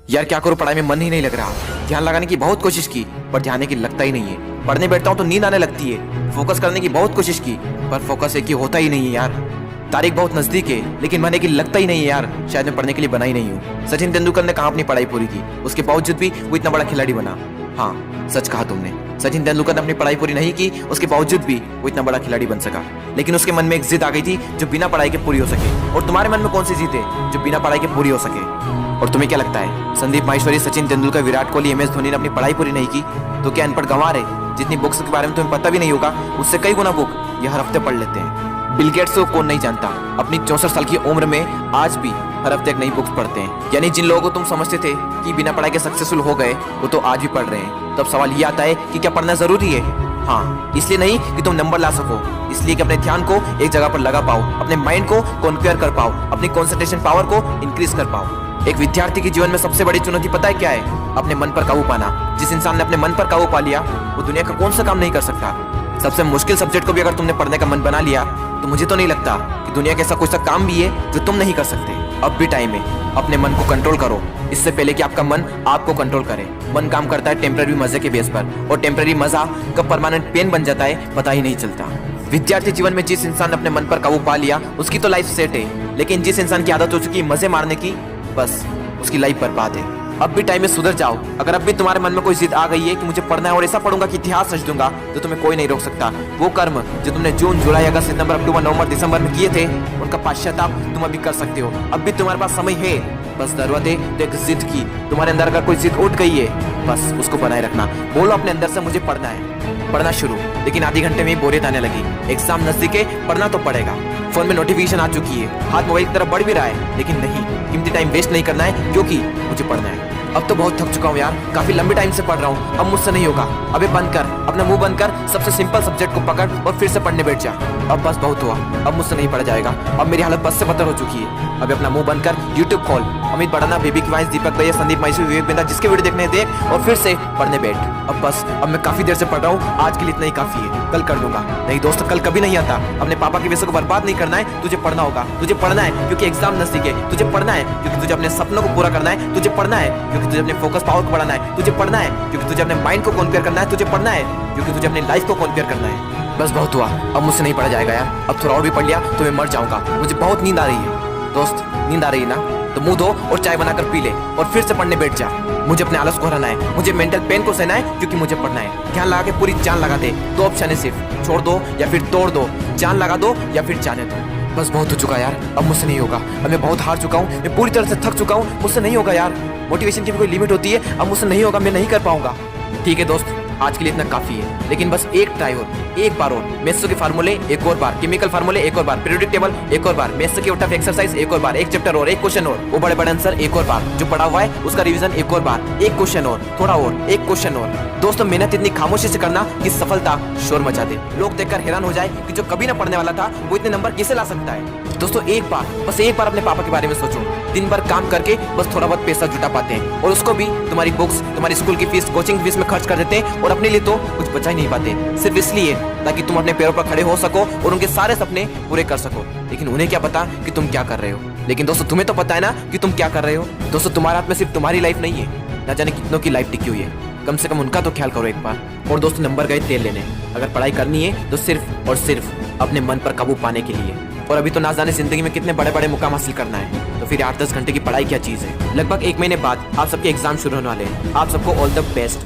यार क्या करूं, पढ़ाई में मन ही नहीं लग रहा। ध्यान लगाने की बहुत कोशिश की पर ध्यान एक ही लगता ही नहीं है। पढ़ने बैठता हूं तो नींद आने लगती है। फोकस करने की बहुत कोशिश की पर फोकस एक ही होता ही नहीं है यार। तारीख बहुत नजदीक है लेकिन मन एक ही लगता ही नहीं है यार। शायद मैं पढ़ने के लिए बना ही नहीं हूँ। सचिन तेंदुलकर ने कहाँ अपनी पढ़ाई पूरी की, उसके बावजूद भी वो इतना बड़ा खिलाड़ी बना। हाँ सच कहा तुमने, सचिन तेंदुलकर ने अपनी पढ़ाई पूरी नहीं की, उसके बावजूद भी वो इतना बड़ा खिलाड़ी बन सका। लेकिन उसके मन में एक जिद आ गई थी जो बिना पढ़ाई के पूरी हो सके। और तुम्हारे मन में कौन सी जिद है जो बिना पढ़ाई के पूरी हो सके? और तुम्हें क्या लगता है संदीप माहेश्वरी, सचिन तेंदुलकर, विराट कोहली, MS धोनी ने अपनी पढ़ाई पूरी नहीं की तो क्या अनपढ़ गंवार है? जितनी बुक्स के बारे में तुम्हें पता भी नहीं होगा उससे कई गुना बुक ये हर हफ्ते पढ़ लेते हैं। बिल गेट्स को कौन नहीं जानता, अपनी 64 साल की उम्र में आज भी हर हफ्ते एक नई बुक्स पढ़ते हैं। यानी जिन लोगों को तुम समझते थे कि बिना पढ़ाई के सक्सेसफुल हो गए वो तो आज भी पढ़ रहे हैं। तब सवाल ये आता है कि क्या पढ़ना जरूरी है? हाँ, इसलिए नहीं कि तुम नंबर ला सको, इसलिए कि अपने ध्यान को एक जगह पर लगा पाओ, अपने माइंड को कॉन्क्वेयर कर पाओ, अपनी कॉन्सेंट्रेशन पावर को इंक्रीज कर पाओ। एक विद्यार्थी के जीवन में सबसे बड़ी चुनौती पता है क्या है? अपने मन पर काबू पाना। जिस इंसान ने अपने मन पर काबू पा लिया वो दुनिया का कौन सा काम नहीं कर सकता। सबसे मुश्किल सब्जेक्ट को भी अगर तुमने पढ़ने का मन बना लिया तो मुझे तो नहीं लगता कि दुनिया का ऐसा कुछ सा काम भी है जो तुम नहीं कर सकते। अब भी टाइम है, अपने मन को कंट्रोल करो इससे पहले कि आपका मन आपको कंट्रोल करे। मन काम करता है टेम्पररी मजे के बेस पर और टेम्पररी मजा कब परमानेंट पेन बन जाता है पता ही नहीं चलता। विद्यार्थी जीवन में जिस इंसान ने अपने मन पर काबू पा लिया उसकी तो लाइफ सेट है, लेकिन जिस इंसान की आदत हो चुकी है मजे मारने की, बस उसकी लाइफ बर्बाद है। अब भी टाइम में सुधर जाओ। अगर अब भी तुम्हारे मन में कोई जिद आ गई है कि मुझे पढ़ना है और ऐसा पढ़ूंगा कि इतिहास रच दूंगा तो तुम्हें कोई नहीं रोक सकता। वो कर्म जो तुमने जून, जुलाई, अगस्त, सितंबर, अक्टूबर, नवंबर, दिसंबर में किए थे उनका पश्चाताप तुम अभी कर सकते हो। अब भी तुम्हारे पास समय है, बस जरूरत है तो एक जिद की। तुम्हारे अंदर अगर कोई जिद उठ गई है बस उसको बनाए रखना। बोलो अपने अंदर से मुझे पढ़ना है, पढ़ना शुरू। लेकिन आधे घंटे में ही बोरियत आने लगी। एग्जाम नजदीक है, पढ़ना तो पड़ेगा। फोन में नोटिफिकेशन आ चुकी है, हाथ मोबाइल की तरफ बढ़ भी रहा है, लेकिन नहीं, कीमती टाइम वेस्ट नहीं करना है क्योंकि मुझे पढ़ना है। अब तो बहुत थक चुका हूँ यार, काफी लंबे टाइम से पढ़ रहा हूँ, अब मुझसे नहीं होगा। अबे बंद कर, अपना मुंह बंद कर, सबसे सिंपल सब्जेक्ट को पकड़ और फिर से पढ़ने बैठ जा। अब बस बहुत हुआ, अब मुझसे नहीं पढ़ा जाएगा। अब मेरी हालत बस से बदतर हो चुकी है। अब अपना मुंह बंद कर, यूट्यूब खोल, अमित बड़ाना, बेबी की वॉइस, दीपक भैया, संदीप माहेश्वरी, विवेक बिंदा, जिसके वीडियो देखने देख और फिर से पढ़ने बैठ। अब बस, अब मैं काफी देर से पढ़ रहा हूँ, आज के लिए इतना ही काफी है, कल कर लूंगा। नहीं दोस्त, कल कभी नहीं आता। अपने पापा के पैसे को बर्बाद नहीं करना है, तुझे पढ़ना होगा। तुझे पढ़ना है क्योंकि एग्जाम नजदीक है, तुझे पढ़ना है क्योंकि तुझे अपने सपनों को पूरा करना है, तुझे पढ़ना है क्योंकि तुझे अपने फोकस पावर को बढ़ाना है, तुझे पढ़ना है क्योंकि तुझे अपने माइंड को कॉन्क्वेयर करना है, तुझे पढ़ना है क्योंकि तुझे अपनी लाइफ को कॉन्क्वेयर करना है। बस बहुत हुआ, अब मुझसे नहीं पढ़ा जाएगा यार। अब थोड़ा और भी पढ़ लिया तो मैं मर जाऊंगा। मुझे बहुत नींद आ रही है। दोस्त, नींद आ रही है ना तो मुंह धो और चाय बनाकर पी ले और फिर से पढ़ने बैठ जा। मुझे अपने आलस को हराना है, मुझे मेंटल पेन को सहना है क्योंकि मुझे पढ़ना है। ध्यान लगा के पूरी जान लगा दे। दो ऑप्शन है सिर्फ, छोड़ दो या फिर तोड़ दो, जान लगा दो या फिर जाने दो। बस बहुत हो चुका यार, अब मुझसे नहीं होगा। अब मैं बहुत हार चुका हूँ, मैं पूरी तरह से थक चुका हूँ, मुझसे नहीं होगा यार। मोटिवेशन की भी कोई लिमिट होती है, अब मुझसे नहीं होगा, मैं नहीं कर पाऊंगा। ठीक है दोस्त, आज के लिए इतना काफी है, लेकिन बस एक ट्राई और, एक बार और। मैथ्स के फार्मूले एक और बार, केमिकल फार्मूले एक और बार, पीरियोडिक टेबल एक और बार, मैथ्स के उठा एक्सरसाइज एक और बार, एक चैप्टर और, एक क्वेश्चन और, वो बड़े बड़े आंसर एक और बार, जो पढ़ा हुआ है उसका रिवीजन एक और बार, एक क्वेश्चन और, थोड़ा और, एक क्वेश्चन और। दोस्तों, मेहनत इतनी खामोशी से करना कि सफलता शोर मचा दे, लोग देखकर हैरान हो जाए कि जो कभी ना पढ़ने वाला था वो इतने नंबर कैसे ला सकता है। दोस्तों, एक बार, बस एक बार अपने पापा के बारे में सोचो। दिन भर काम करके बस थोड़ा बहुत पैसा जुटा पाते हैं और उसको भी तुम्हारी बुक्स, तुम्हारी स्कूल की फीस, कोचिंग फीस में खर्च कर देते हैं और अपने लिए तो कुछ बचा ही नहीं पाते, सिर्फ इसलिए ताकि तुम अपने पैरों पर खड़े हो सको और उनके सारे सपने पूरे कर सको। लेकिन उन्हें क्या पता कि तुम क्या कर रहे हो। लेकिन दोस्तों, तुम्हें तो पता है ना कि तुम क्या कर रहे हो। दोस्तों, तुम्हारे हाथ में सिर्फ तुम्हारी लाइफ नहीं है, ना जाने कितनों की लाइफ टिकी हुई है। कम से कम उनका तो ख्याल करो एक बार। और दोस्तों, नंबर गए तेल लेने। अगर पढ़ाई करनी है तो सिर्फ और सिर्फ अपने मन पर काबू पाने के लिए। और अभी तो ना जाने जिंदगी में कितने बड़े बड़े मुकाम हासिल करना है, तो फिर 8-10 घंटे की पढ़ाई क्या चीज है। लगभग 1 महीने बाद आप सबके एग्जाम शुरू होने वाले हैं। आप सबको ऑल द बेस्ट।